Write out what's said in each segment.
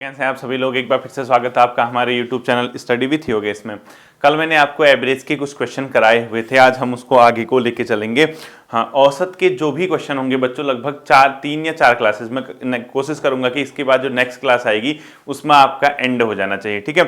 कैसे हैं आप सभी लोग। एक बार फिर से स्वागत है आपका हमारे YouTube channel study with Yogesh में। कल मैंने आपको एवरेज के कुछ क्वेश्चन कराए हुए थे, आज हम उसको आगे को लेके चलेंगे। हाँ, औसत के जो भी क्वेश्चन होंगे बच्चों लगभग 3 या 4 क्लासेस में कोशिश करूंगा कि इसके बाद जो नेक्स्ट क्लास आएगी उसमें आपका एंड हो जाना चाहिए, ठीक है।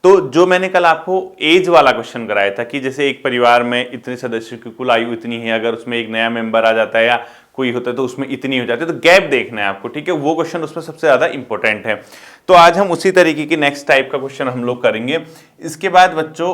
तो जो मैंने कल आपको एज वाला क्वेश्चन कराया था कि जैसे एक परिवार में इतने सदस्यों की कुल आयु इतनी है, अगर उसमें एक नया मेंबर आ जाता है या कोई होता है तो उसमें इतनी हो जाती है, तो गैप देखना है आपको, ठीक है। वो क्वेश्चन उसमें सबसे ज्यादा इंपॉर्टेंट है। तो आज हम उसी तरीके की नेक्स्ट टाइप का क्वेश्चन हम लोग करेंगे। इसके बाद बच्चों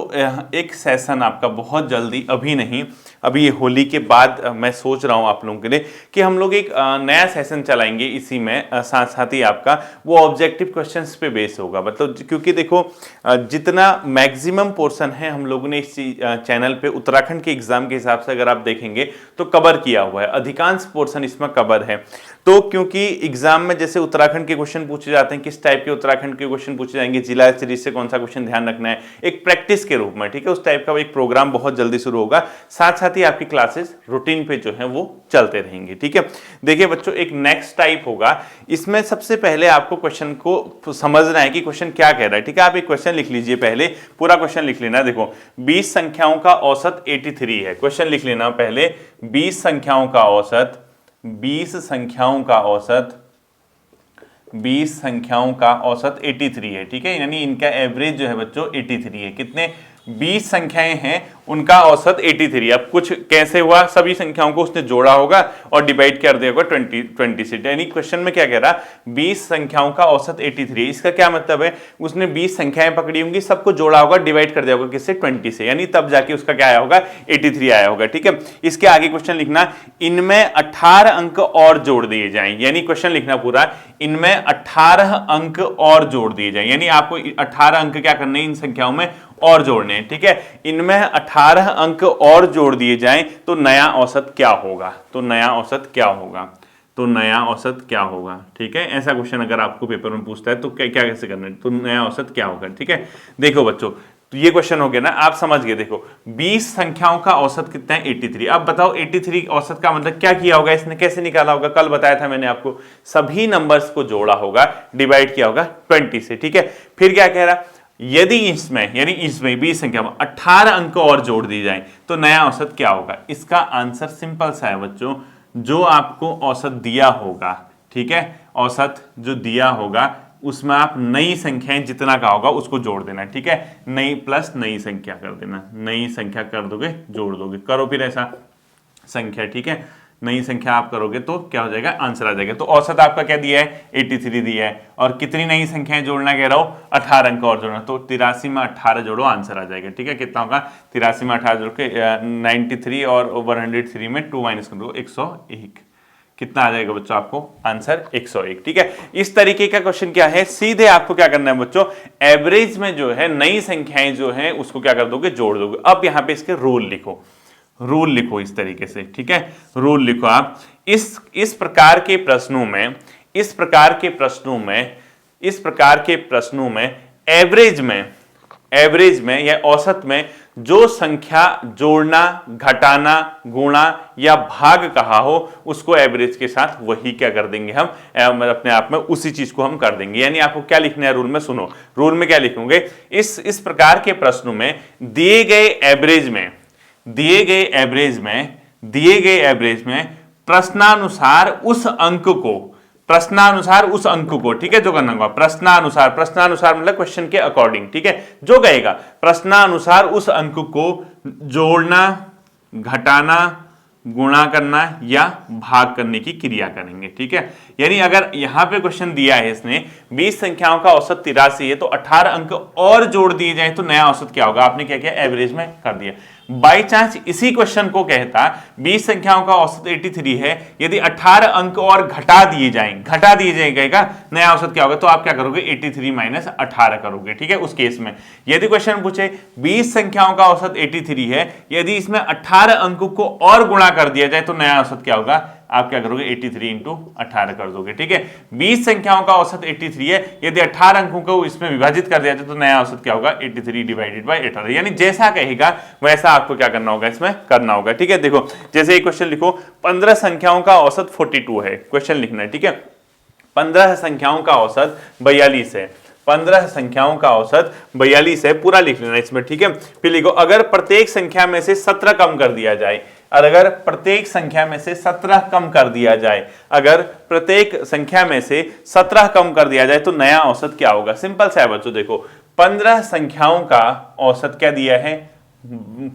एक सेशन आपका बहुत जल्दी, अभी नहीं, अभी ये होली के बाद मैं सोच रहा हूं आप लोगों के लिए कि हम लोग एक नया सेशन चलाएंगे। इसी में साथ साथ ही आपका वो ऑब्जेक्टिव क्वेश्चंस पे बेस होगा, मतलब क्योंकि देखो जितना मैक्सिमम पोर्शन है हम लोगों ने इस चैनल पे उत्तराखंड के एग्जाम के हिसाब से अगर आप देखेंगे तो कवर किया हुआ है, अधिकांश पोर्शन इसमें कवर है। तो क्योंकि एग्जाम में जैसे उत्तराखंड के क्वेश्चन पूछे जाते हैं, किस टाइप के उत्तराखंड के क्वेश्चन पूछे जाएंगे, जिला सीरीज से कौन सा क्वेश्चन ध्यान रखना है, एक प्रैक्टिस के रूप में, ठीक है। उस टाइप का एक प्रोग्राम बहुत जल्दी शुरू होगा। साथ साथ ही आपकी क्लासेस रूटीन पे जो है वो चलते रहेंगे, ठीक है। देखिए बच्चों, एक नेक्स्ट टाइप होगा। इसमें सबसे पहले आपको क्वेश्चन को समझना है कि क्वेश्चन क्या कह रहा है, ठीक है। आप एक क्वेश्चन लिख लीजिए, पहले पूरा क्वेश्चन लिख लेना। देखो 20 संख्याओं का औसत 83 है। क्वेश्चन लिख लेना पहले, 20 संख्याओं का औसत, 20 संख्याओं का औसत, 20 संख्याओं का औसत 83 है, ठीक है। यानी इनका एवरेज जो है बच्चों 83 है। कितने 20 संख्याएं हैं, उनका औसत 83। अब कुछ कैसे हुआ, सभी संख्याओं को उसने जोड़ा होगा और डिवाइड कर दिया होगा 20 से। यानी क्वेश्चन में क्या कह रहा, 20 संख्याओं का औसत 83 है। इसका क्या मतलब है, उसने 20 संख्याएं पकड़ी होंगी, सबको जोड़ा होगा, डिवाइड कर दिया होगा किससे, 20 से, यानी तब जाके उसका क्या आया होगा, 83 आया होगा, ठीक है। इसके आगे क्वेश्चन लिखना, इनमें 18 अंक और जोड़ दिए जाएं। यानी क्वेश्चन लिखना पूरा, इनमें 18 अंक और जोड़ दिए जाएं। यानी आपको 18 अंक क्या करने, इन संख्याओं में और जोड़ने हैं, ठीक है। इनमें 18 अंक और जोड़ दिए जाएं तो नया औसत क्या होगा, तो नया औसत क्या होगा, तो नया औसत क्या होगा, ठीक है। ऐसा क्वेश्चन अगर आपको पेपर में पूछता है तो क्या कैसे करना है, तो नया औसत क्या होगा, ठीक है। देखो बच्चों, तो ये क्वेश्चन हो गया ना, आप समझ गए। देखो 20 संख्याओं का औसत कितना है, 83। अब बताओ 83 औसत का मतलब क्या किया होगा, इसने कैसे निकाला होगा, कल बताया था मैंने आपको, सभी नंबर्स को जोड़ा होगा, डिवाइड किया होगा 20 से, ठीक है। फिर क्या कह रहा, यदि इसमें, यानी इसमें 20 संख्या में 18 अंक और जोड़ दी जाए तो नया औसत क्या होगा। इसका आंसर सिंपल सा है बच्चों, जो आपको औसत दिया होगा, ठीक है, औसत जो दिया होगा उसमें आप नई संख्याएं जितना का होगा उसको जोड़ देना, ठीक है। नई प्लस नई संख्या कर देना, नई संख्या कर दोगे, जोड़ दोगे, करो फिर ऐसा संख्या, ठीक है। नई संख्या आप करोगे तो क्या हो जाएगा, आंसर आ जाएगा। तो औसत आपका क्या दिया है, 83 दिया है, और कितनी नई संख्याएं जोड़ना कह रहा हो, 18 अंक और जोड़ना। तो 83 में 18 जोड़ो, आंसर आ जाएगा, ठीक है। कितना होगा, 83 में 18 जोड़ के 93 और 103 में 2 माइनस कर दो, 101। कितना आ जाएगा बच्चों, आपको आंसर 101, ठीक है। इस तरीके का क्वेश्चन क्या है, सीधे आपको क्या करना है बच्चों, एवरेज में जो है नई संख्याएं जो है उसको क्या कर दोगे, जोड़ दोगे। अब यहां पे इसके रूल लिखो, रूल लिखो इस तरीके से, ठीक है। रूल लिखो आप, इस प्रकार के प्रश्नों में, इस प्रकार के प्रश्नों में, इस प्रकार के प्रश्नों में एवरेज में या औसत में जो संख्या जोड़ना, घटाना, गुणा या भाग कहा हो उसको एवरेज के साथ वही क्या कर देंगे हम, अपने आप में उसी चीज को हम कर देंगे। यानी आपको क्या लिखना है रूल में, सुनो रूल में क्या लिखोगे, इस प्रकार के प्रश्नों में दिए गए एवरेज में, दिए गए एवरेज में प्रश्नानुसार उस अंक को, ठीक है, जो करना होगा प्रश्नानुसार मतलब क्वेश्चन के अकॉर्डिंग, ठीक है, जो कहेगा प्रश्नानुसार उस अंक को जोड़ना, घटाना, गुणा करना या भाग करने की क्रिया करेंगे, ठीक है। यानी अगर यहां पे क्वेश्चन दिया है इसने 20 संख्याओं का औसत 83 है तो 18 अंक और जोड़ दिए जाए तो नया औसत क्या होगा, आपने क्या किया, एवरेज में कर दिया। बाई चांस इसी क्वेश्चन को कहता 20 संख्याओं का औसत 83 है, यदि 18 अंक और घटा दिए जाएगा नया औसत क्या होगा, तो आप क्या करोगे, 83 माइनस 18 करोगे, ठीक है। उस केस में यदि क्वेश्चन पूछे 20 संख्याओं का औसत 83 है, यदि इसमें 18 अंक को और गुणा कर दिया जाए तो नया औसत क्या होगा, आप क्या करोगे, 83 इंटू 18 कर दोगे, ठीक है। 20 संख्याओं का औसत 83 है, यदि 18 अंकों को इसमें विभाजित कर दिया जाए तो नया औसत क्या होगा, 83 डिवाइडेड बाय 18। यानी जैसा कहेगा वैसा आपको क्या करना होगा, इसमें करना होगा, ठीक है। देखो जैसे एक क्वेश्चन लिखो, 15 संख्याओं का औसत 42 है, क्वेश्चन लिखना है, ठीक है। 15 संख्याओं का औसत 42 है, 15 संख्याओं का औसत 42 है, पूरा लिख लेना इसमें, ठीक है। फिर लिखो अगर प्रत्येक संख्या में से 17 कम कर दिया जाए, और अगर प्रत्येक संख्या में से 17 कम कर दिया जाए, अगर प्रत्येक संख्या में से 17 कम कर दिया जाए तो नया औसत क्या होगा। सिंपल सा है बच्चों, देखो 15 संख्याओं का औसत क्या दिया है,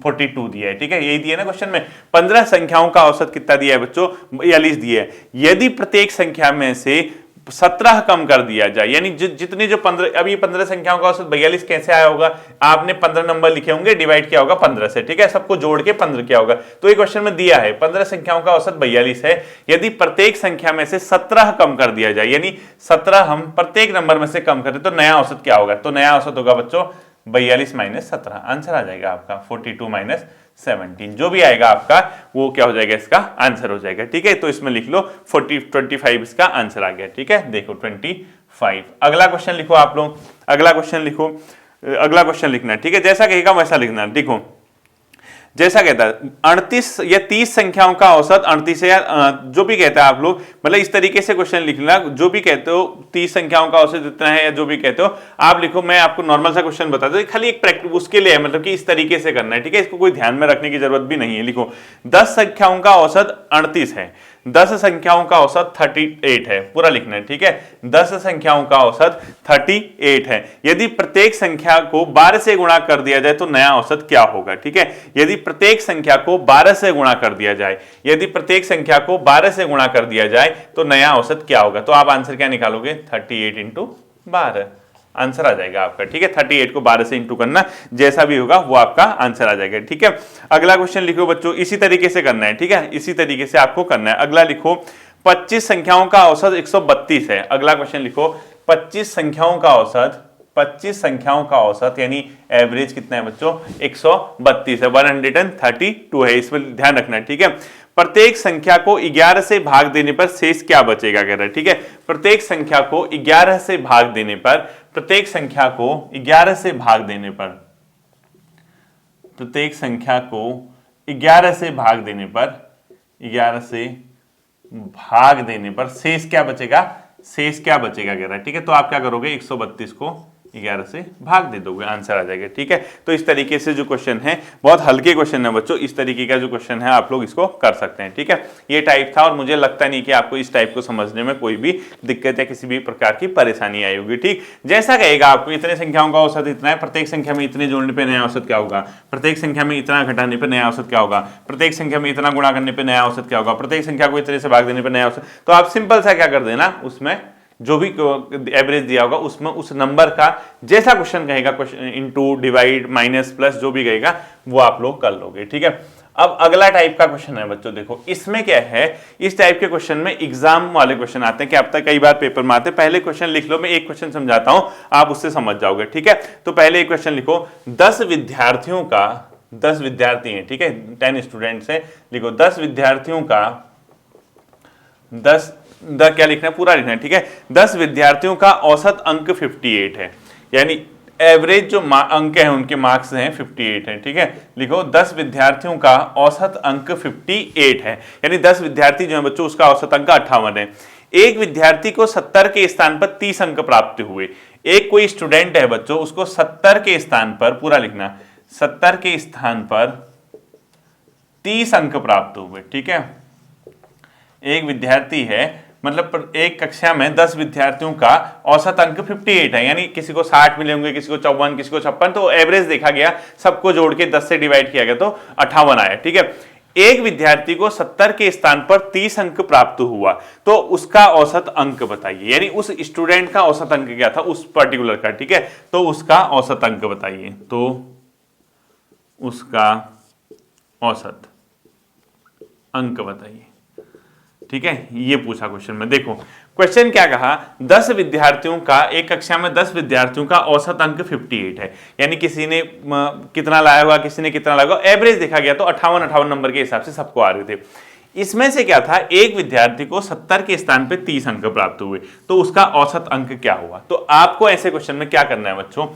42 दिया है, ठीक है, यही दिया ना क्वेश्चन में। 15 संख्याओं का औसत कितना दिया है बच्चों, 42 दिया है। यदि प्रत्येक संख्या में से 17 कम कर दिया जाए, यानी जितनी जो 15, अब ये 15 संख्याओं का औसत 42 कैसे आया होगा, आपने 15 नंबर लिखे होंगे, डिवाइड किया होगा 15 से, ठीक है, सबको जोड़ के 15 किया होगा। तो ये क्वेश्चन में दिया है 15 संख्याओं का औसत 42 है, यदि प्रत्येक संख्या में से 17 कम कर दिया जाए, यानी 17 हम प्रत्येक नंबर में से कम करें तो नया औसत क्या होगा। तो नया औसत होगा बच्चों 42 माइनस 17, आंसर आ जाएगा आपका 42 माइनस 17, जो भी आएगा आपका वो क्या हो जाएगा, इसका आंसर हो जाएगा, ठीक है। तो इसमें लिख लो 25 इसका आंसर आ गया, ठीक है, देखो 25। अगला क्वेश्चन लिखो आप लोग, अगला क्वेश्चन लिखो, अगला क्वेश्चन लिखना है, ठीक है, जैसा कहेगा वैसा लिखना। देखो जैसा कहता है 38 या 30 संख्याओं का औसत 38 है, या जो भी कहता है आप लोग, मतलब इस तरीके से क्वेश्चन लिखना, जो भी कहते हो 30 संख्याओं का औसत इतना है, या जो भी कहते हो आप लिखो। मैं आपको नॉर्मल सा क्वेश्चन बता दूं, खाली एक प्रैक्टिस उसके लिए है, मतलब कि इस तरीके से करना है, ठीक है, इसको कोई ध्यान में रखने की जरूरत भी नहीं है। लिखो 10 संख्याओं का औसत 38 है, 10 संख्याओं का औसत 38 है, पूरा लिखना है, ठीक है, 10 संख्याओं का औसत 38 है। यदि प्रत्येक संख्या को 12 से गुणा कर दिया जाए तो नया औसत क्या होगा, ठीक है। यदि प्रत्येक संख्या को 12 से गुणा कर दिया जाए, यदि प्रत्येक संख्या को 12 से गुणा कर दिया जाए तो नया औसत क्या होगा। तो आप आंसर क्या निकालोगे, 38 इंटू 12, आंसर आ जाएगा आपका, ठीक है। 38 को 12 से इंटू करना, जैसा भी होगा वो आपका आंसर आ जाएगा, ठीक है। अगला क्वेश्चन लिखो बच्चों, इसी तरीके से करना है, ठीक है, इसी तरीके से आपको करना है। अगला लिखो 25 संख्याओं का औसत 132 है। अगला क्वेश्चन लिखो 25 संख्याओं का औसत, 25 संख्याओं का औसत यानी एवरेज कितना है बच्चों, 132 है, 132 है, इसमें ध्यान रखना है, ठीक है। प्रत्येक संख्या को 11 से भाग देने पर शेष क्या बचेगा, कह रहा है, ठीक है। प्रत्येक संख्या को 11 से भाग देने पर, प्रत्येक संख्या को 11 से भाग देने पर, प्रत्येक संख्या को 11 से भाग देने पर, 11 से भाग देने पर शेष क्या बचेगा, शेष क्या बचेगा कह रहा है, ठीक है। तो आप क्या करोगे, 132 को 11 से भाग दे दोगे, आंसर आ जाएगा, ठीक है। तो इस तरीके से जो क्वेश्चन है, बहुत हल्के क्वेश्चन है बच्चों, इस तरीके का जो क्वेश्चन है आप लोग इसको कर सकते हैं, ठीक है। ये टाइप था और मुझे लगता नहीं कि आपको इस टाइप को समझने में कोई भी दिक्कत या किसी भी प्रकार की परेशानी आई होगी, ठीक। जैसा कहेगा आपको इतने संख्याओं का औसत इतना है, प्रत्येक संख्या में इतने जोड़ने पर नया औसत क्या होगा, प्रत्येक संख्या में इतना घटाने पर नया औसत क्या होगा, प्रत्येक संख्या में इतना गुणा करने पर नया औसत क्या होगा, प्रत्येक संख्या को इतने से भाग देने पर नया औसत। तो आप सिंपल सा क्या कर देना, उसमें जो भी एवरेज दिया होगा उसमें उस नंबर का जैसा क्वेश्चन कहेगा, question into, divide, minus, plus जो भी कहेगा वो आप लोग कर लोगे, ठीक है। अब अगला टाइप का क्वेश्चन है बच्चों, देखो इसमें क्या है, इस टाइप के क्वेश्चन में एग्जाम वाले क्वेश्चन आते हैं, कि अब तक कई बार पेपर में आते हैं। पहले क्वेश्चन लिख लो, मैं एक क्वेश्चन समझाता हूं, आप उससे समझ जाओगे, ठीक है। तो पहले एक क्वेश्चन लिखो, 10 विद्यार्थियों का, 10 विद्यार्थी हैं, ठीक है, 10 स्टूडेंट्स हैं, लिखो 10 विद्यार्थियों का, 10 क्या लिखना है, पूरा लिखना है, ठीक है। 10 विद्यार्थियों का औसत अंक 58 है, यानी एवरेज जो अंक है उनके मार्क्स हैं 58 है, ठीक है। लिखो 10 विद्यार्थियों का औसत अंक 58 है, यानी 10 विद्यार्थी जो है बच्चों उसका औसत अंक 58 है। एक विद्यार्थी को 70 के स्थान पर 30 अंक प्राप्त हुए। एक कोई स्टूडेंट है बच्चों, उसको 70 के स्थान पर, पूरा लिखना, 70 के स्थान पर 30 अंक प्राप्त हुए, ठीक है। एक विद्यार्थी है, मतलब एक कक्षा में 10 विद्यार्थियों का औसत अंक 58 है, यानी किसी को 60 मिले होंगे, किसी को 54, किसी को 56, तो एवरेज देखा गया, सबको जोड़ के 10 से डिवाइड किया गया तो 58 आया, ठीक है। एक विद्यार्थी को 70 के स्थान पर 30 अंक प्राप्त हुआ, तो उसका औसत अंक बताइए, यानी उस स्टूडेंट का औसत अंक क्या था उस पर्टिकुलर का, ठीक है। तो उसका औसत अंक बताइए, तो उसका औसत अंक बताइए, ठीक है। ये पूछा क्वेश्चन में, देखो क्वेश्चन क्या कहा, 10 विद्यार्थियों का, एक कक्षा में 10 विद्यार्थियों का औसत अंक 58 है, यानी किसी ने कितना लाया हुआ, किसी ने कितना लाया हुआ, एवरेज देखा गया तो 58 नंबर के हिसाब से सबको आ रहे थे। इसमें से क्या था, एक विद्यार्थी को 70 के स्थान पे 30 अंक प्राप्त हुए, तो उसका औसत अंक क्या हुआ। तो आपको ऐसे क्वेश्चन में क्या करना है बच्चों,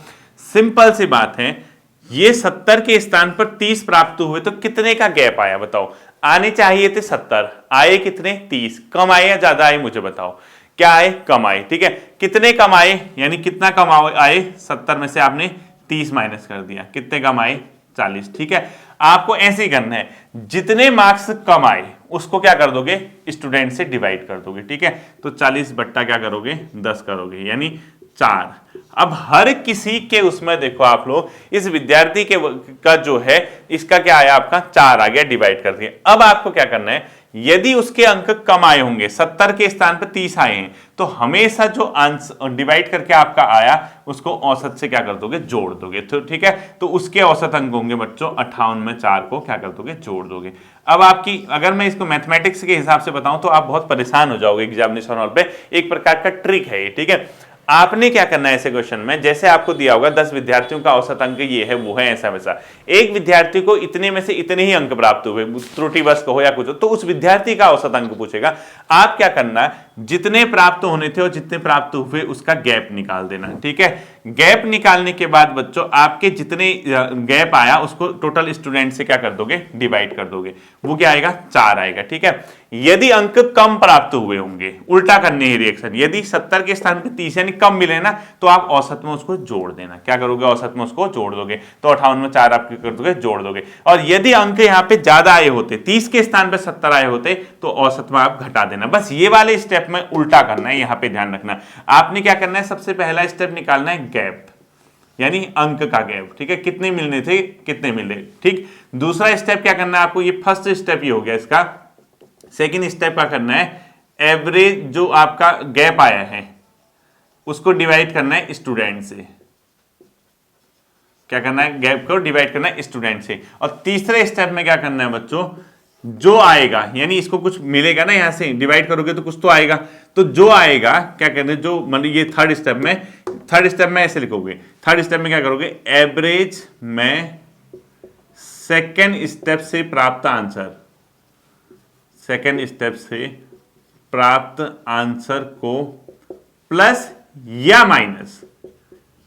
सिंपल सी बात है, ये 70 के स्थान पर 30 प्राप्त हुए तो कितने का गैप आया बताओ। आने चाहिए थे 70, आए कितने, 30, कम आए या ज्यादा आए मुझे बताओ। क्या आए, कम आए। ठीक है, कितने कम आए, यानी कितना कम आए, 70 में से आपने 30 माइनस कर दिया, कितने कम आए, 40। ठीक है, आपको ऐसे ही करना है, जितने मार्क्स कम आए उसको क्या कर दोगे, स्टूडेंट से डिवाइड कर दोगे। ठीक है, तो 40 बट्टा क्या करोगे, 10 करोगे, यानी 4। अब हर किसी के उसमें देखो आप लोग, इस विद्यार्थी के का जो है इसका क्या आया, आपका 4 आ गया, डिवाइड कर दिया। अब आपको क्या करना है, यदि उसके अंक कम आए होंगे, 70 के स्थान पर 30 आए हैं, तो हमेशा जो आंसर डिवाइड करके आपका आया उसको औसत से क्या कर दोगे, जोड़ दोगे। तो ठीक है, तो उसके औसत अंक होंगे बच्चों 58 में 4 को क्या कर दोगे, जोड़ दोगे। अब आपकी, अगर मैं इसको मैथमेटिक्स के हिसाब से बताऊं तो आप बहुत परेशान हो जाओगे एग्जामिनेशन हॉल पे, एक प्रकार का ट्रिक है ये। ठीक है, आपने क्या करना है ऐसे क्वेश्चन में, जैसे आपको दिया होगा 10 विद्यार्थियों का औसत अंक ये है वो है ऐसा वैसा, एक विद्यार्थी को इतने में से इतने ही अंक प्राप्त हुए, त्रुटिवश हो या कुछ हो, तो उस विद्यार्थी का औसत अंक पूछेगा। आप क्या करना है, जितने प्राप्त होने थे और जितने प्राप्त हुए उसका गैप निकाल देना। ठीक है, गैप निकालने के बाद बच्चों आपके जितने गैप आया उसको टोटल स्टूडेंट से क्या कर दोगे, डिवाइड कर दोगे, वो क्या आएगा, 4 आएगा। ठीक है, यदि अंक कम प्राप्त हुए होंगे, उल्टा करने ही रिएक्शन, यदि 70 के स्थान पे 30 यानी कम मिले ना, तो आप औसत में उसको जोड़ देना। क्या करोगे, औसत में उसको जोड़ दोगे, तो 58 में 4 आप कर दोगे, जोड़ दोगे। और यदि अंक यहाँ पे ज्यादा आए होते, 30 के स्थान पे 70 आए होते, तो औसत में आप घटा देना। बस ये वाले स्टेप में उल्टा करना है, यहां पे ध्यान रखना। आपने क्या करना है, सबसे पहला स्टेप निकालना है गैप, यानी अंक का गैप। ठीक है, कितने मिलने थे, कितने मिले। ठीक, दूसरा स्टेप क्या करना है आपको, ये फर्स्ट स्टेप ही हो गया इसका। सेकंड स्टेप क्या करना है, एवरेज जो आपका गैप आया है उसको डिवाइड करना है स्टूडेंट से। क्या करना है, गैप को डिवाइड करना है स्टूडेंट से। और तीसरे स्टेप में क्या करना है बच्चों, जो आएगा, यानी इसको कुछ मिलेगा ना, यहां से डिवाइड करोगे तो कुछ तो आएगा, तो जो आएगा क्या कहते हैं, जो मतलब ये थर्ड स्टेप में ऐसे लिखोगे। थर्ड स्टेप में क्या करोगे, एवरेज में सेकेंड स्टेप से प्राप्त आंसर, सेकेंड स्टेप से प्राप्त आंसर को प्लस या माइनस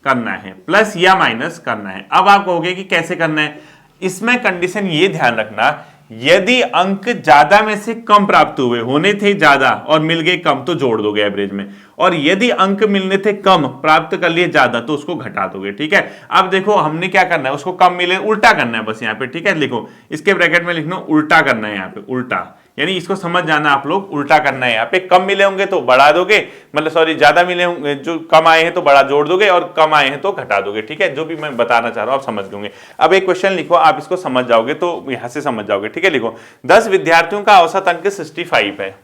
करना है, प्लस या माइनस करना है। अब आप कहोगे कि कैसे करना है, इसमें कंडीशन ये ध्यान रखना, यदि अंक ज्यादा में से कम प्राप्त हुए, होने थे ज्यादा और मिल गए कम, तो जोड़ दोगे एवरेज में। और यदि अंक मिलने थे कम, प्राप्त कर लिए ज्यादा, तो उसको घटा दोगे। ठीक है, अब देखो हमने क्या करना है, उसको कम मिले उल्टा करना है बस यहाँ पे। ठीक है, लिखो, इसके ब्रैकेट में लिखना उल्टा करना है, यहाँ पे उल्टा, यानी इसको समझ जाना आप लोग, उल्टा करना है। यहाँ पे कम मिले होंगे तो बढ़ा दोगे, मतलब सॉरी ज्यादा मिले होंगे, जो कम आए हैं तो बड़ा जोड़ दोगे, और कम आए हैं तो घटा दोगे। ठीक है, जो भी मैं बताना चाह रहा हूं आप समझ लोगे। अब एक क्वेश्चन लिखो, आप इसको समझ जाओगे तो यहां से समझ जाओगे। ठीक है, लिखो 10 विद्यार्थियों का औसत अंक 65 है।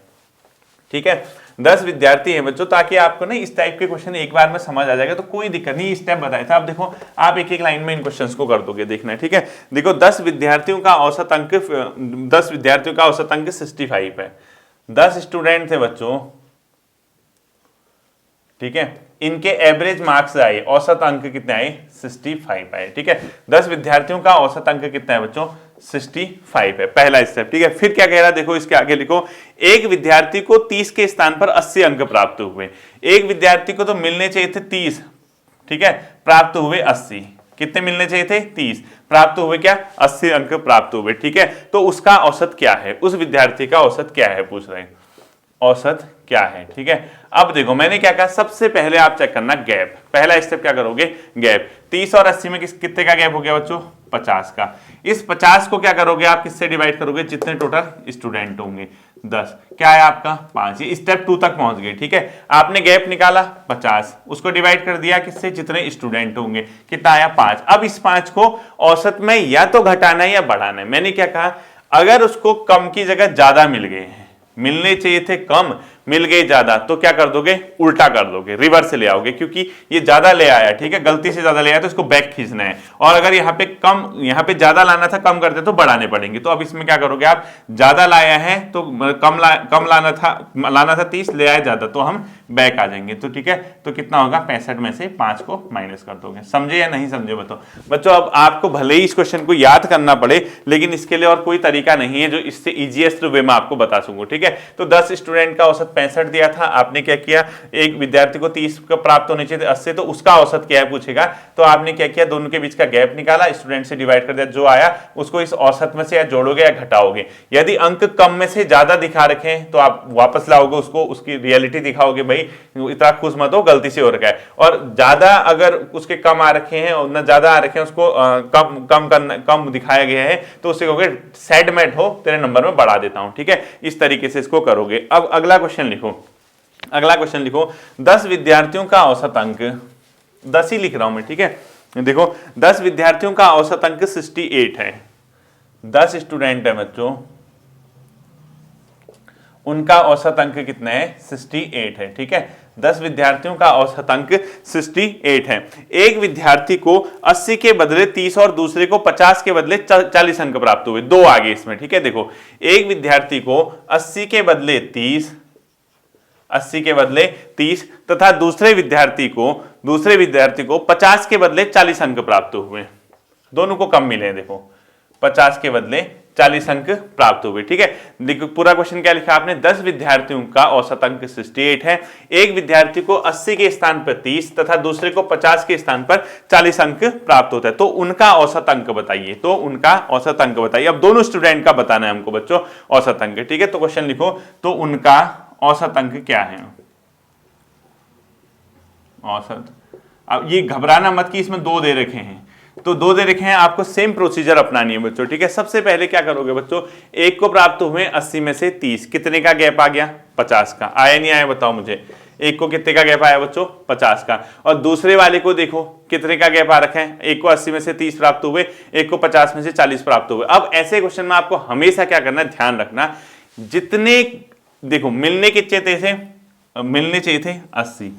ठीक है, 10 विद्यार्थी हैं बच्चों, ताकि आपको ना इस टाइप के क्वेश्चन एक बार में समझ आ जाएगा, तो कोई दिक्कत नहीं, स्टेप बताया था। आप देखो, आप एक एक लाइन में इन क्वेश्चंस को कर दोगे, देखना है। ठीक है, देखो 10 विद्यार्थियों का औसत अंक 65 है। 10 स्टूडेंट थे बच्चों, ठीक है, इनके एवरेज मार्क्स आए, औसत अंक कितने आए, 65 आए। ठीक है, 10 विद्यार्थियों का औसत अंक कितना है बच्चों, 65 है, पहला स्टेप। ठीक है, फिर क्या कह रहा है, देखो इसके आगे लिखो, एक विद्यार्थी को 30 के स्थान पर 80 अंक प्राप्त हुए। एक विद्यार्थी को तो मिलने चाहिए थे 30, ठीक है, प्राप्त हुए 80। कितने मिलने चाहिए थे, 30, प्राप्त हुए क्या, 80 अंक प्राप्त हुए। ठीक है, तो उसका औसत क्या है, उस विद्यार्थी का औसत क्या है पूछ रहे हैं, औसत क्या है। ठीक है, अब देखो मैंने क्या कहा, सबसे पहले आप चेक करना गैप। पहला स्टेप क्या करोगे, गैप। 30 और 80 में कितने का गैप हो गया बच्चों, 50 का। इस 50 को क्या करोगे आप, किससे डिवाइड करोगे, जितने टोटल स्टूडेंट होंगे, 10, क्या है आपका 5। ये स्टेप 2 तक पहुंच गए। ठीक है, आपने गैप निकाला 50, उसको डिवाइड कर दिया किससे, जितने स्टूडेंट होंगे, कितना आया 5। अब इस 5 को औसत में या तो घटाना है या बढ़ाना है। मैंने क्या कहा, अगर उसको कम की जगह ज्यादा मिल गए हैं, मिलने चाहिए थे कम, मिल गए ज्यादा, तो क्या कर दोगे, उल्टा कर दोगे, रिवर्स ले आओगे, क्योंकि ये ज्यादा ले आया, ठीक है, गलती से ज्यादा ले आया तो इसको बैक खींचना है। और अगर यहाँ पे कम, यहाँ पे ज्यादा लाना था, कम करते तो बढ़ाने पड़ेंगे। तो अब इसमें क्या करोगे आप, ज्यादा लाया है तो कम लाना था 30, ले आया ज्यादा, तो हम बैक आ जाएंगे। तो ठीक है, तो कितना होगा, 65 में से 5 को माइनस कर दोगे। समझे या नहीं समझे बताओ बच्चों। अब आपको भले ही इस क्वेश्चन को याद करना पड़े, लेकिन इसके लिए और कोई तरीका नहीं है जो इससे इजीएस्ट वे में आपको बता सकूं। ठीक है, तो 10 स्टूडेंट का औसत 65 दिया था, आपने क्या किया, एक विद्यार्थी को 30 का प्राप्त होने चाहिए 80, तो उसका औसत क्या है पूछेगा, तो आपने क्या किया, दोनों के बीच का गैप निकाला, स्टूडेंट से डिवाइड कर दिया, जो आया उसको इस औसत में से या जोड़ोगे या घटाओगे। यदि अंक कम में से ज्यादा दिखा रखे हैं तो आप वापस लाओगे उसको, उसकी रियलिटी दिखाओगे, भाई इतना खुश मत हो, गलती से हो रखा है। और ज्यादा अगर उसके कम आ रखे हैं और न ज्यादा आ रखे हैं, उसको कम दिखाया गया है, तो उससे कहोगे सैड मैट हो, तेरे नंबर में बढ़ा देता हूं, ठीक है। इस तरीके से इसको करोगे। अब अगला क्वेश्चन लिखो, अगला क्वेश्चन लिखो, 10 विद्यार्थियों का औसत अंक, 10 ही लिख रहा हूं मैं, ठीक है। देखो 10 विद्यार्थियों का औसत अंक 68 है, 10 स्टूडेंट है बच्चों, उनका औसत अंक कितना है, 68 है, ठीक है। 10 विद्यार्थियों का औसत अंक 68 है। एक विद्यार्थी को 80 के बदले 30 और दूसरे को 50 के बदले 40 अंक प्राप्त हुए, दो आगे इसमें, ठीक है। देखो एक विद्यार्थी को 80 के बदले 30, 80 के बदले 30 तथा दूसरे विद्यार्थी को 50 के बदले 40 अंक प्राप्त हुए, दोनों को कम मिले। देखो 50 के बदले 40 अंक प्राप्त हुए, ठीक है। देखो पूरा क्वेश्चन क्या लिखा आपने, 10 विद्यार्थियों का औसत अंक 68 है, एक विद्यार्थी को 80 के स्थान पर 30 तथा दूसरे को 50 के स्थान पर 40 अंक प्राप्त होता है, तो उनका औसत अंक बताइए, तो उनका औसत अंक बताइए। अब दोनों स्टूडेंट का बताना है हमको बच्चों औसत अंक, ठीक है। तो क्वेश्चन लिखो, तो उनका औसत अंक क्या है, औसत। अब ये घबराना मत कि इसमें दो दे रखे हैं, तो दो दे रखे हैं, आपको सेम प्रोसीजर अपनानी है बच्चों, ठीक है। सबसे पहले क्या करोगे बच्चों, एक को प्राप्त हुए 80 में से 30, कितने का गैप आ गया, 50 का, आया नहीं आया बताओ मुझे। एक को कितने का गैप आया बच्चों, 50 का। और दूसरे वाले को देखो कितने का गैप आ रखा है, एक को 80 में से 30 प्राप्त हुए, एक को 50 में से 40 प्राप्त हुए। अब ऐसे क्वेश्चन में आपको हमेशा क्या करना है, ध्यान रखना, जितने देखो मिलने कितने थे, मिलने चाहिए थे 80,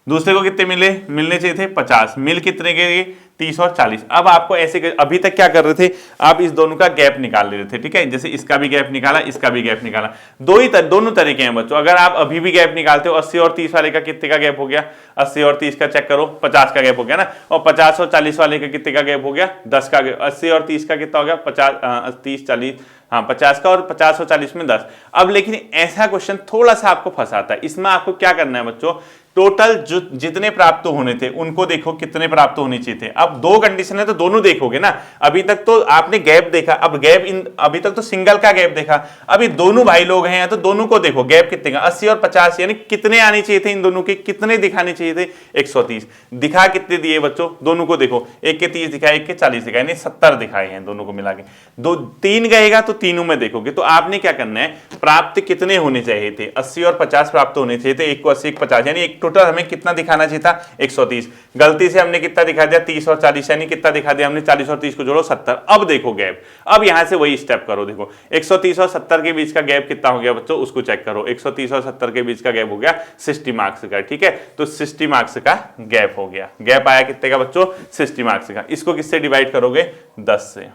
दूसरे को कितने मिलने चाहिए थे 50, मिल कितने के 30 और 40। अब आपको ऐसे अभी तक क्या कर रहे थे, आप इस दोनों का गैप निकाल ले रहे थे, ठीक है। जैसे इसका भी गैप निकाला, इसका भी गैप निकाला, दोनों तरीके हैं बच्चों। अगर आप अभी भी गैप निकालते हो, 80 और 30 वाले का कितने का गैप हो गया, 80 और 30 का चेक करो, 50 का गैप हो गया ना। और 50 और 40 वाले का कितने का गैप हो गया, 10 का गैप। 80 और 30 का कितना हो गया, 50 30 40, हाँ 50 का, और 50 और 40 में 10। अब लेकिन ऐसा क्वेश्चन थोड़ा सा आपको फंसाता है, इसमें आपको क्या करना है बच्चों, टोटल जो जितने प्राप्त होने थे उनको देखो कितने प्राप्त होने चाहिए थे। अब दो कंडीशन है तो दोनों देखोगे ना, अभी तक तो आपने गैप देखा, अब गैप अभी तक तो सिंगल का गैप देखा, अभी दोनों भाई लोग हैं तो दोनों को देखो गैप कितने का, 80 और 50, यानी कितने आने चाहिए थे इन दोनों के, कितने दिखाने चाहिए थे, 130। दिखा कितने दिए बच्चों, दोनों को देखो, एक के 30 दिखाए, एक के 40 दिखाए, यानी 70 दिखाए हैं दोनों को मिला के। दो 3 गएगा तो तीनों में देखोगे, तो आपने क्या करना है, प्राप्त कितने होने चाहिए थे, 80 और 50 प्राप्त होने चाहिए थे, एक को 80 एक 50, यानी एक टोटल हमें कितना दिखाना चाहिए था, 130। गलती से हमने कितना दिखा दिया, 30 और 40, यानी कितना दिखा दिया हमने, 40 और 30 को जोड़ो 70। अब देखो गैप, अब यहां से वही स्टेप करो, देखो 130 और 70 के बीच का गैप कितना हो गया बच्चों, उसको चेक करो। 130 और 70 के बीच का गैप हो गया 60 मार्क्स का, ठीक है। तो 60 मार्क्स का गैप हो गया, गैप आया कितने का बच्चों, 60 मार्क्स का। इसको किससे डिवाइड करोगे, 10 से,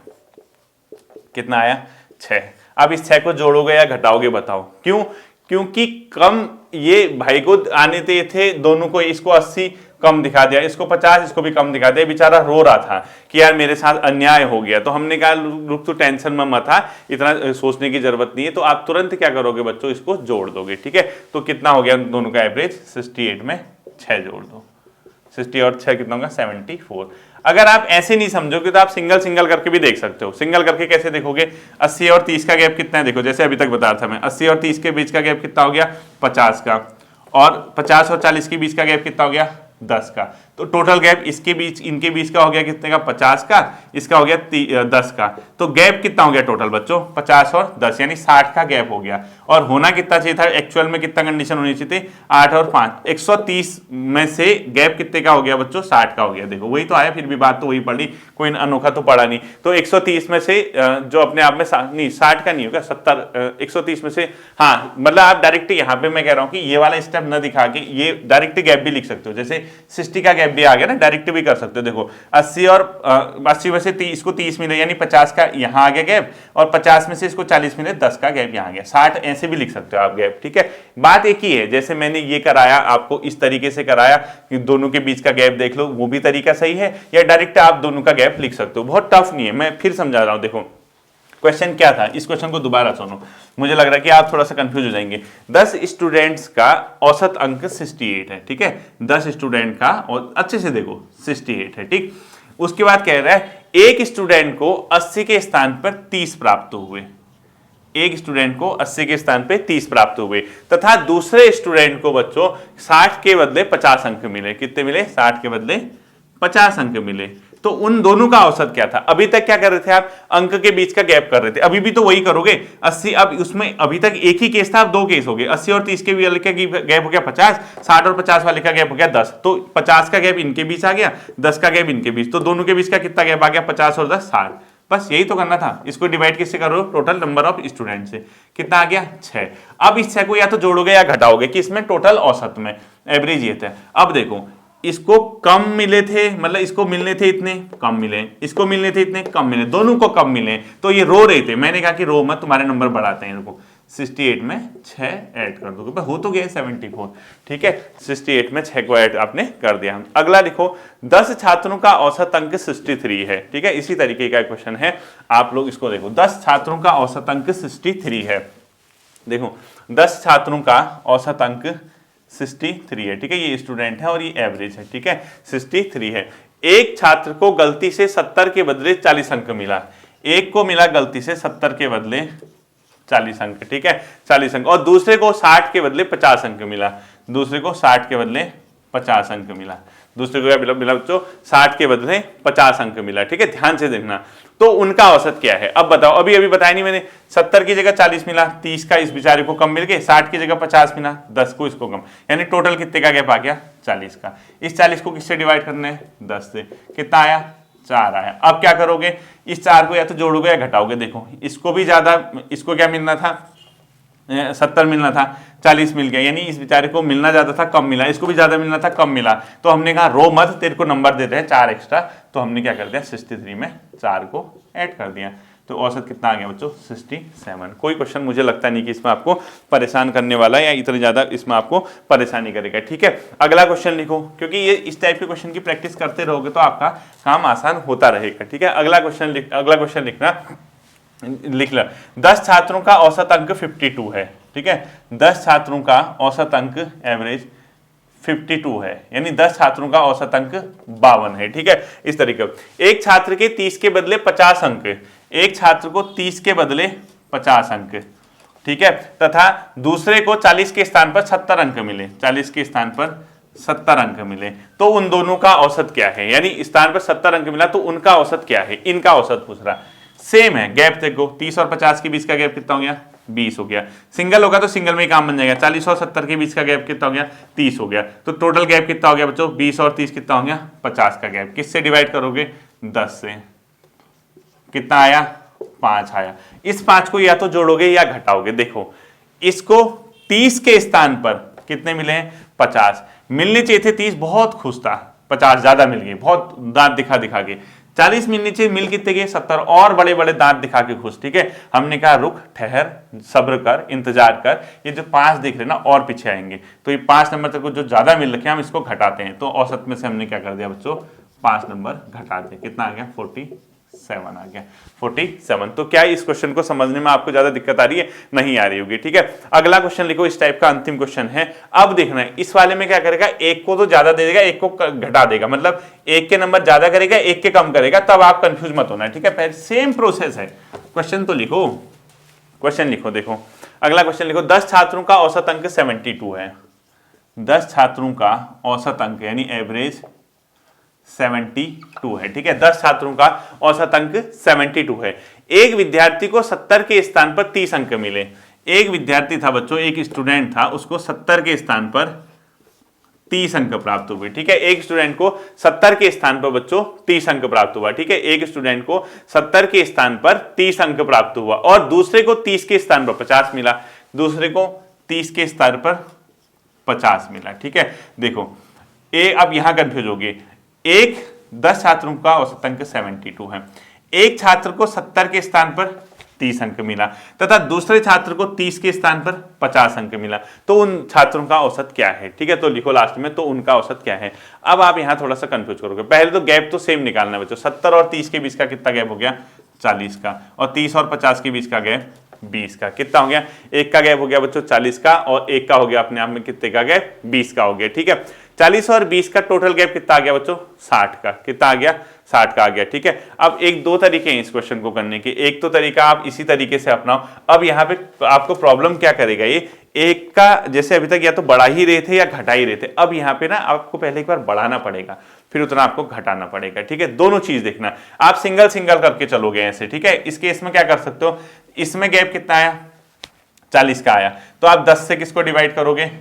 कितना आया, 6। अब इस 6 को जोड़ोगे या घटाओगे बताओ, क्यों, क्योंकि कम ये भाई को आने थे दोनों को, इसको 80 कम दिखा दिया, इसको 50, इसको भी कम दिखा दिया, बेचारा रो रहा था कि यार मेरे साथ अन्याय हो गया। तो हमने कहा रुक तो टेंशन में मत आ, इतना सोचने की जरूरत नहीं है। तो आप तुरंत क्या करोगे बच्चों, इसको जोड़ दोगे, ठीक है। तो कितना हो गया दोनों का एवरेज, 68 में 6 जोड़ दो, 60 और 6 कितना होगा, 74। अगर आप ऐसे नहीं समझोगे तो आप सिंगल सिंगल करके भी देख सकते हो। सिंगल करके कैसे देखोगे, 80 और 30 का गैप कितना है, देखो जैसे अभी तक बता रहा था मैं, 80 और 30 के बीच का गैप कितना हो गया, 50 का, और 50 और 40 के बीच का गैप कितना हो गया, 10 का। तो टोटल गैप इसके बीच, इनके बीच का हो गया कितने का, 50 का, इसका हो गया 10 का। तो गैप कितना हो गया टोटल बच्चों, 50 और 10, यानी 60 का गैप हो गया। और होना कितना चाहिए था, एक्चुअल में कितना कंडीशन होनी चाहिए थी, 8 और 5। 130 में से गैप कितने का हो गया बच्चों, 60 का हो गया। देखो वही तो आया, फिर भी बात तो वही पड़ी, कोई अनोखा तो पड़ा नहीं। तो 130 में से जो अपने आप में नहीं, 60 का नहीं होगा, 70, 130 में से, हाँ मतलब आप डायरेक्ट यहाँ पे मैं कह रहा हूँ कि ये वाला स्टेप न दिखा के ये डायरेक्ट गैप भी लिख सकते हो, जैसे 60 का गैप भी आ गया ना, डायरेक्ट भी कर सकते हो। देखो 80 और 80 में से 30, इसको 30 मिले, यानी 50 का यहाँ आ गया गैप, और 50 में से इसको 40 मिले, 10 का गैप यहाँ आ गया, 60 ऐसे भी लिख सकते हो आप गैप, ठीक है। बात एक ही है, जैसे मैंने ये कराया आपको, इस तरीके से कराया कि दोनों के बीच का गैप देख लो, वो भी तरीका सही है, या डायरेक्ट आप दोनों का गैप लिख सकते हो, बहुत टफ नहीं है। मैं फिर समझा रहा हूं, देखो क्वेश्चन क्या था, इस क्वेश्चन को दोबारा सुनो, मुझे लग रहा है कि आप थोड़ा सा कंफ्यूज हो जाएंगे। 10 स्टूडेंट्स का औसत अंक 68 है, ठीक है, 10 स्टूडेंट का, और अच्छे से देखो 68 है, ठीक। उसके बाद कह रहा है एक स्टूडेंट को 80 के स्थान पर 30 प्राप्त हुए, एक स्टूडेंट को 80 के स्थान पे 30 प्राप्त हुए, तथा दूसरे स्टूडेंट को बच्चों 60 के बदले 50 अंक मिले। कितने मिले? 60 के बदले 50 अंक मिले। तो उन दोनों का औसत क्या था? अभी तक क्या कर रहे थे आप? अंक के बीच का गैप कर रहे थे, अभी भी तो वही करोगे। 80, अब उसमें अभी तक एक ही केस था, अब दो केस हो गए। 80 और 30 के वाले का गैप हो गया 50, 60 और 50 वाले का गैप हो गया 10। तो 50 का गैप इनके बीच आ गया, 10 का गैप इनके बीच, तो दोनों के बीच का कितना गैप आ गया? 50 और 10 60। बस यही तो करना था। इसको डिवाइड किससे करो? टोटल नंबर ऑफ स्टूडेंट से। कितना आ गया? 6। अब इस 6 को या तो जोड़ोगे या घटाओगे, कि इसमें टोटल औसत में एवरेज ये था। अब देखो, इसको कम मिले थे, मतलब इसको मिलने थे इतने, कम मिले, इसको मिलने थे इतने, कम मिले, दोनों को कम मिले, तो ये रो रहे थे। मैंने कहा कि रो मत, तुम्हारे नंबर बढ़ाते हैं इनको। 68 में 6 ऐड कर दोगे, हो तो गया 74, ठीक है। 68 में 6 को ऐड आपने कर दिया। अगला लिखो, 10 छात्रों का औसत अंक 63 है, ठीक है। इसी तरीके का क्वेश्चन है, आप लोग इसको देखो। 10 छात्रों का औसत अंक 63 है। देखो 10 छात्रों का औसत अंक 63 है, ठीक है। ये स्टूडेंट है और ये एवरेज है, ठीक है। 63 है। एक छात्र को गलती से 70 के बदले 40 अंक मिला, एक को मिला गलती से 70 के बदले 40 अंक, ठीक है, 40 अंक। और दूसरे को 60 के बदले 50 अंक मिला, दूसरे को 60 के बदले 50 अंक मिला, दूसरे को क्या मिला बच्चों? 60 के बदले 50 अंक मिला, ठीक है। ध्यान से देखना, तो उनका औसत क्या है? अब बताओ, अभी बताया नहीं मैंने। 70 की जगह 40 मिला, 30 का इस बेचारे को कम मिल गए, 60 की जगह 50 मिला, 10 को इसको कम, यानी टोटल कितने का गैप आ गया? 40 का। इस 40 को किससे डिवाइड करना है? 10 से। कितना आया? 4 आया। अब क्या करोगे? इस 4 को या तो जोड़ोगे या घटाओगे। देखो, इसको भी ज्यादा, इसको क्या मिलना था? 70 मिलना था, 40 मिल गया, यानी इस बेचारे को मिलना ज्यादा था, कम मिला। इसको भी ज्यादा मिलना था, कम मिला। तो हमने कहा रो मत, तेरे को नंबर देते हैं 4 एक्स्ट्रा। तो हमने क्या कर दिया? 63 में 4 को ऐड कर दिया। तो औसत कितना आ गया बच्चों? 67। कोई क्वेश्चन मुझे लगता नहीं कि इसमें आपको परेशान करने वाला है, या इतनी ज्यादा इसमें आपको परेशानी करेगा, ठीक है। अगला क्वेश्चन लिखो, क्योंकि ये इस टाइप के क्वेश्चन की प्रैक्टिस करते रहोगे तो आपका काम आसान होता रहेगा, ठीक है। अगला क्वेश्चन लिखना, लिख लो। 10 छात्रों का औसत अंक 52 है, ठीक है। 10 छात्रों का औसत अंक एवरेज 52 है, यानी 10 छात्रों का औसत अंक 52 है, ठीक है। इस तरीके एक छात्र के 30 के बदले 50 अंक, एक छात्र को 30 के बदले 50 अंक, ठीक है, तथा दूसरे को 40 के स्थान पर 70 अंक मिले, 40 के स्थान पर 70 अंक मिले, तो उन दोनों का औसत क्या है? यानी स्थान पर 70 अंक मिला, तो उनका औसत क्या है? इनका औसत पूछ रहा। सेम है, गैप देखो, 30 और 50 के बीच का गैप कितना हो गया? 20 हो गया। सिंगल होगा तो सिंगल में ही काम बन जाएगा। 40 और 70 के बीच का गैप कितना हो गया? 30 हो गया। तो टोटल गैप कितना हो गया बच्चों? 20 और 30 कितना हो गया? 50 का गैप। किससे डिवाइड करोगे? 10 से। कितना आया? 5 आया। इस 5 को या तो जोड़ोगे या घटाओगे। देखो, इसको 30 के स्थान पर कितने मिले हैं? 50 मिलने चाहिए थे, 30 बहुत खुश था, 50 ज्यादा मिल गए, बहुत दांत दिखा दिखा के। 40 मिलने चाहिए, मिल कितने गए? 70, और बड़े बड़े दांत दिखा के खुश, ठीक है। हमने कहा रुक, ठहर, सब्र कर, इंतजार कर, ये जो 5 दिख रहे ना और पीछे आएंगे, तो ये 5 नंबर तक को जो ज्यादा मिल रखे हम इसको घटाते हैं। तो औसत में से हमने क्या कर दिया बच्चों? 5 नंबर घटा दिया। कितना आ गया? 47 आ गया। 47। तो क्या इस क्वेश्चन को समझने में आपको ज्यादा दिक्कत आ रही है? नहीं आ रही होगी, ठीक है। अगला क्वेश्चन लिखो, इस टाइप का अंतिम क्वेश्चन है। अब देखना है इस वाले में क्या करेगा, एक को तो ज्यादा दे देगा, एक को घटा देगा, मतलब एक के नंबर ज्यादा करेगा, एक के कम करेगा, तब आप कंफ्यूज मत होना, ठीक है। पहले सेम प्रोसेस है। क्वेश्चन तो लिखो, क्वेश्चन लिखो। देखो अगला क्वेश्चन लिखो, 10 छात्रों का औसत अंक 72 है। 10 छात्रों का औसत अंक यानी एवरेज 72 है, ठीक है। 10 छात्रों का औसत अंक 72 है। एक विद्यार्थी को 70 के स्थान पर 30 अंक मिले। एक विद्यार्थी था बच्चों, एक स्टूडेंट था, उसको 70 के स्थान पर 30 अंक प्राप्त हुए, ठीक है। एक स्टूडेंट को 70 के स्थान पर बच्चों 30 अंक प्राप्त हुआ, ठीक है। एक स्टूडेंट को 70 के स्थान पर 30 अंक प्राप्त हुआ, और दूसरे को 30 के स्थान पर 50 मिला, दूसरे को 30 के स्थान पर 50 मिला, ठीक है। देखो अब यहां कंफ्यूज हो गए। एक 10 छात्रों का औसत अंक 72 है, एक छात्र को 70 के स्थान पर 30 अंक मिला, तथा दूसरे छात्र को 30 के स्थान पर 50 अंक मिला, तो उन छात्रों का औसत क्या है? ठीक है, तो लिखो लास्ट में, तो उनका औसत क्या है। अब आप यहां थोड़ा सा कंफ्यूज करोगे। पहले तो गैप तो सेम निकालना है बच्चों, 70 और 30 के बीच का कितना गैप हो गया? 40 का, और 30 और 50 के बीच का गैप 20 का। कितना हो गया? एक का गैप हो गया बच्चों 40 का, और एक का हो गया अपने आप में कितने का गैप? 20 का हो गया। ठीक है, 40 और 20 का टोटल गैप कितना आ गया बच्चों? 60 का। कितना आ गया? 60 का आ गया। ठीक है, अब एक दो तरीके हैं इस क्वेश्चन को करने के। एक तो तरीका आप इसी तरीके से अपनाओ। अब यहाँ पे आपको प्रॉब्लम क्या करेगा, ये एक का जैसे अभी तक या तो बढ़ा ही रहे थे या घटा ही रहे थे, अब यहाँ पे ना आपको पहले एक बार बढ़ाना पड़ेगा, फिर उतना आपको घटाना पड़ेगा। ठीक है, दोनों चीज देखना, आप सिंगल सिंगल करके चलोगे ऐसे। ठीक है, इस केस में क्या कर सकते हो, इसमें गैप कितना आया? 40 का आया, तो आप 10 से किसको डिवाइड करोगे?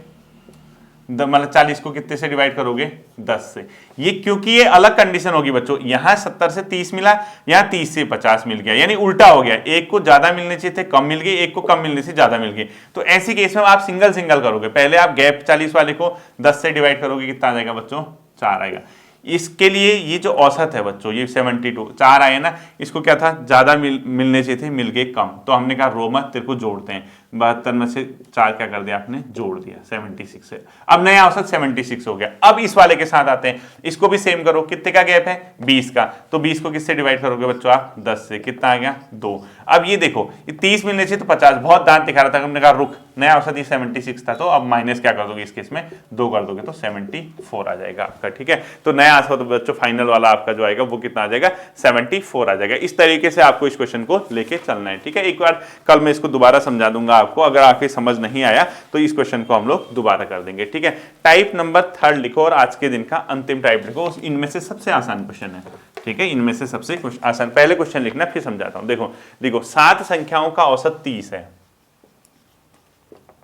मतलब 40 को कितने से डिवाइड करोगे? 10 से। ये क्योंकि ये अलग कंडीशन होगी बच्चों, यहां 70 से 30 मिला, यहां 30 से 50 मिल गया, यानी उल्टा हो गया, एक को ज्यादा मिलने चाहिए थे कम मिल गए, एक को कम मिलने से ज्यादा मिल गए। तो ऐसी केस में आप सिंगल सिंगल करोगे, पहले आप गैप 40 वाले को 10 से डिवाइड करोगे, कितना आ जाएगा बच्चों? 4 आएगा। इसके लिए ये जो औसत है बच्चों, ये 72 4 आए ना, इसको क्या था, ज्यादा मिलने चाहिए थे, मिल गए कम, तो हमने कहा रो मत, तेरे को जोड़ते हैं। 72 में से 4 क्या कर दिया आपने? जोड़ दिया 76 से। अब नया औसत 76 हो गया। अब इस वाले के साथ आते हैं, इसको भी सेम करो, कितने का गैप है? 20 का, तो 20 को किससे डिवाइड करोगे बच्चों आप? 10 से। कितना आ गया? 2। अब ये देखो, ये 30 मिलने चाहिए तो 50, बहुत दांत दिखा रहा था, हमने कहा रुक, नया औसत ये 76 था, तो अब माइनस क्या कर दोगे इस केस में? 2 कर दोगे तो 74 आ जाएगा आपका। ठीक है, तो नया औसत बच्चों फाइनल वाला आपका जो आएगा वो कितना आ जाएगा? 74 आ जाएगा। इस तरीके से आपको इस क्वेश्चन को लेके चलना है। ठीक है, एक बार कल मैं इसको दोबारा समझा दूंगा आपको, अगर आपके समझ नहीं आया तो इस क्वेश्चन को हम लोग दोबारा कर देंगे। ठीक है, टाइप नंबर 3 लिखो और आज के दिन का अंतिम टाइप लिखो, इनमें से सबसे आसान क्वेश्चन है। ठीक है, इनमें से सबसे आसान पहले क्वेश्चन लिखना, फिर समझाता हूं। देखो देखो, 7 संख्याओं का औसत 30 है।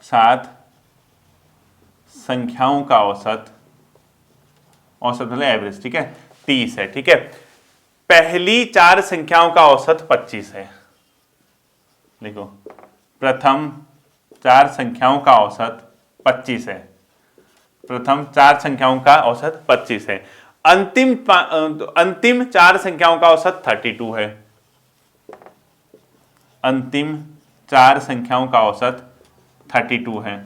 7 संख्याओं का औसत मतलब एवरेज, ठीक है, 30 है। ठीक है, पहली 4 संख्याओं का औसत 25 है। देखो, प्रथम 4 संख्याओं का औसत 25 है। प्रथम 4 संख्याओं का औसत 25 है। अंतिम 4 संख्याओं का औसत 32 है। अंतिम 4 संख्याओं का औसत 32 है।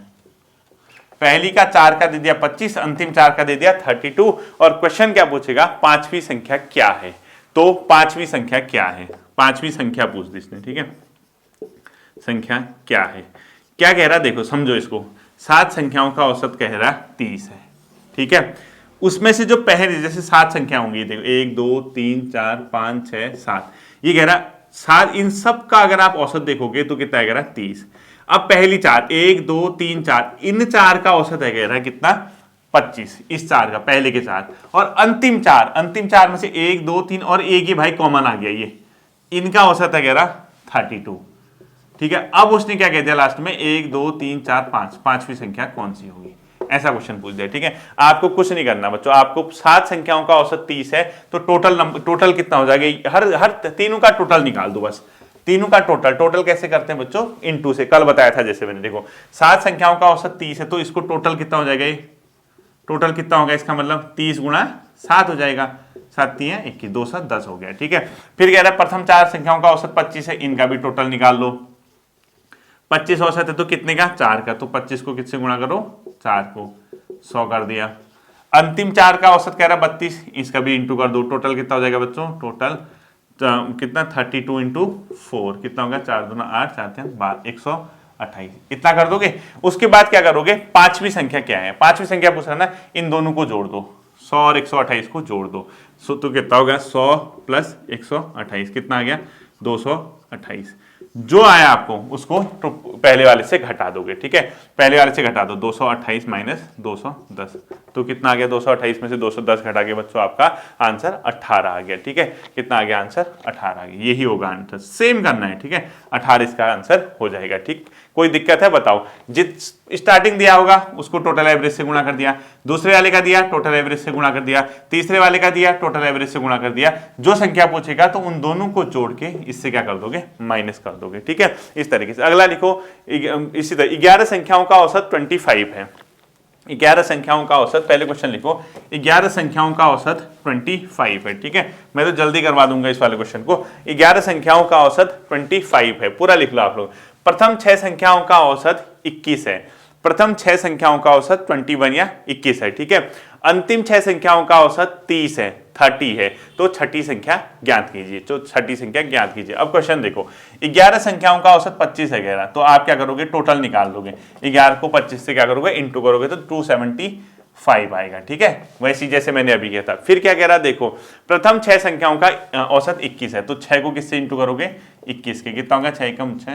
पहली का 4 का दे दिया 25, अंतिम 4 का दे दिया 32, और क्वेश्चन क्या पूछेगा? पांचवी संख्या क्या है? तो पांचवी संख्या क्या है? पांचवी संख्या पूछ दी इसने। ठीक है, संख्या क्या है? क्या कह रहा, देखो समझो इसको, 7 संख्याओं का औसत कह रहा 30 है। ठीक है, उसमें से जो पहले जैसे 7 संख्या होंगी, देखो 1 2 3 4 5 6 7, ये कह रहा 7, इन सब का अगर आप औसत देखोगे तो कितना कह रहा? 30। अब पहली 4 1 2 3 4, इन 4 का औसत है कह रहा है कितना? 25। इस 4 का, पहले के 4, और अंतिम 4 में से 1 2 3 और एक ही भाई कॉमन आ गया, ये इनका औसत है कह रहा 32। ठीक है, अब उसने क्या कह दिया लास्ट में? 1 2 3 4 5, पांचवी संख्या कौन सी होगी? ऐसा क्वेश्चन पूछ दिया। ठीक है, आपको कुछ नहीं करना बच्चों, आपको 7 संख्याओं का औसत 30 है, तो टोटल कितना हो जाएगा? हर तीनों का टोटल निकाल दो बस। तीनों का टोटल कैसे करते हैं बच्चों? इनटू से, कल बताया था जैसे मैंने। देखो 7 संख्याओं का औसत 30 है, तो इसको टोटल कितना हो जाएगा? ये टोटल कितना होगा इसका मतलब? 30 गुणा 7 हो जाएगा। 7 3 21, 210 हो गया। ठीक है, फिर कह रहा है प्रथम 4 संख्याओं का औसत 25 है, इनका भी टोटल निकाल लो। 25 औसत है तो कितने का? 4 का, तो 25 को किससे गुणा करो? 4 को, 100 कर दिया। अंतिम 4 का औसत कह रहा 32, इसका भी इंटू कर दो। टोटल कितना हो जाएगा बच्चों? टोटल कितना? 32 इंटू 4, कितना होगा? 4 दूना 8, 4 3 12, 128। इतना कर दोगे। उसके बाद क्या करोगे? पांचवी संख्या क्या है? पांचवी संख्या पूछ रहा ना, इन दोनों को जोड़ दो, 100 और 128 को जोड़ दो, तो कितना होगा? 100 प्लस 128, कितना आ गया? 228। जो आया आपको उसको तो पहले वाले से घटा दोगे। ठीक है, पहले वाले से घटा दो, 228 माइनस 210, तो कितना आ गया? 228 में से 210 घटा के बच्चों आपका आंसर 18 आ गया। ठीक है, कितना आ गया आंसर? 18 आ गया। यही होगा आंसर, सेम करना है। ठीक है, 18 इसका आंसर हो जाएगा। ठीक, कोई दिक्कत है बताओ? जित स्टार्टिंग दिया होगा उसको टोटल एवरेज से गुणा कर दिया, दूसरे वाले का दिया टोटल एवरेज से गुणा कर दिया, तीसरे वाले का दिया टोटल एवरेज से गुणा कर दिया। जो संख्या पूछेगा तो उन दोनों को जोड़ के इससे क्या कर दोगे? माइनस कर दोगे। ठीक है, इस तरीके से। अगला लिखो, इसी तरह 11 संख्याओं का औसत 25 है। 11 संख्याओं का औसत, पहले क्वेश्चन लिखो, 11 संख्याओं का औसत 25 है। ठीक है, मैं तो जल्दी करवा दूंगा इस वाले क्वेश्चन को। 11 संख्याओं का औसत 25 है, पूरा लिख लो आप लोग। प्रथम 6 संख्याओं का औसत 21 है। प्रथम 6 संख्याओं का औसत 21 या 21 है, ठीक है। अंतिम 6 संख्याओं का औसत 30 है, 30 है, तो छठी संख्या ज्ञात कीजिए। तो छठी संख्या ज्ञात कीजिए। अब क्वेश्चन देखो, 11 संख्याओं का औसत 25 है, 11, तो आप क्या करोगे, टोटल निकाल लोगे। 11 को 25 से क्या करोगे, इंटू करोगे, तो 275 आएगा, ठीक है, वैसी जैसे मैंने अभी किया था। फिर क्या कह रहा, देखो प्रथम 6 संख्याओं का औसत 21 है, तो 6 को किससे इंटू करोगे, 21 के, कितना होगा, 6 कम 6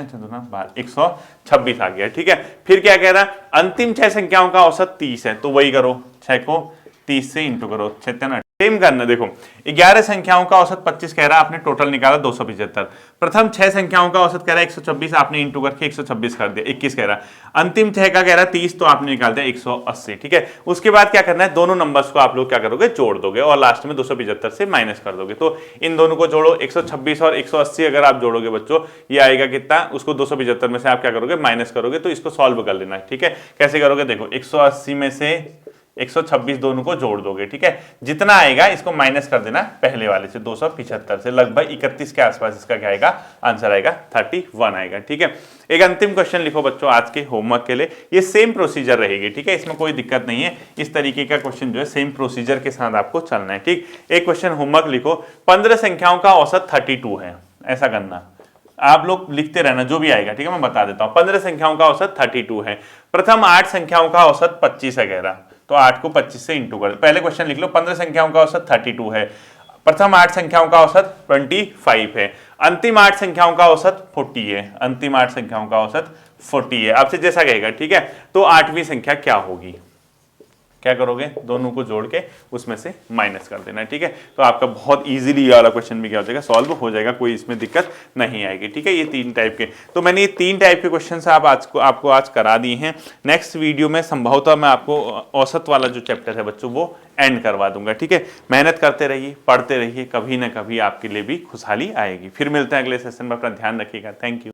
126 आ गया, ठीक है। फिर क्या कह रहा, अंतिम 6 संख्याओं का औसत 30 है, तो वही करो, 6 को 30 से इंटू करो, 6 सेम करना। देखो 11 संख्याओं का औसत 25 कह रहा, आपने टोटल निकाला 275। प्रथम 6 संख्याओं का औसत कह रहा है 126, आपने इंटू करके 126 कर दिया, 21 कह रहा। अंतिम 6 का कह रहा 30, तो आपने निकाल दिया 180, ठीक है। उसके बाद क्या करना है, दोनों नंबर्स को आप लोग क्या करोगे, जोड़ दोगे और लास्ट में 275 से माइनस कर दोगे। तो इन दोनों को जोड़ो, 126 और 180 अगर आप जोड़ोगे बच्चों, ये आएगा कितना, उसको 275 में से आप क्या करोगे, माइनस करोगे। तो इसको सॉल्व कर लेना, ठीक है। कैसे करोगे, देखो 180 में से 126 दोनों को जोड़ दोगे, ठीक है। जितना आएगा इसको माइनस कर देना पहले वाले से, 275 से, लगभग 31 के आसपास इसका क्या आएगा, आंसर आएगा 31 आएगा, ठीक है। एक अंतिम क्वेश्चन लिखो बच्चों आज के होमवर्क के लिए, ये सेम प्रोसीजर रहेगी, ठीक है, इसमें कोई दिक्कत नहीं है। इस तरीके का क्वेश्चन जो है सेम प्रोसीजर के साथ आपको चलना है, ठीक। एक क्वेश्चन होमवर्क लिखो, 15 संख्याओं का औसत 32 है, ऐसा करना, आप लोग लिखते रहना जो भी आएगा, ठीक है, मैं बता देता हूं। 15 संख्याओं का औसत 32 है, प्रथम 8 संख्याओं का औसत 25 है कह रहा, तो 8 को 25 से इंटू कर, पहले क्वेश्चन लिख लो, 15 संख्याओं का औसत 32 है, प्रथम 8 संख्याओं का औसत 25 है, अंतिम 8 संख्याओं का औसत 40 है, अंतिम 8 संख्याओं का औसत 40 है, आपसे जैसा कहेगा, ठीक है। तो 8वीं संख्या क्या होगी, क्या करोगे, दोनों को जोड़ के उसमें से माइनस कर देना, ठीक है। तो आपका बहुत इजीली ये वाला क्वेश्चन भी क्या हो जाएगा, सॉल्व हो जाएगा, कोई इसमें दिक्कत नहीं आएगी, ठीक है। ये 3 टाइप के, तो मैंने ये 3 टाइप के क्वेश्चन आपको आज करा दिए हैं। नेक्स्ट वीडियो में संभवतः मैं आपको औसत वाला जो चैप्टर है बच्चों वो एंड करवा दूंगा, ठीक है। मेहनत करते रहिए, पढ़ते रहिए, कभी ना कभी आपके लिए भी खुशहाली आएगी। फिर मिलते हैं अगले सेशन में, अपना ध्यान रखिएगा। Thank you.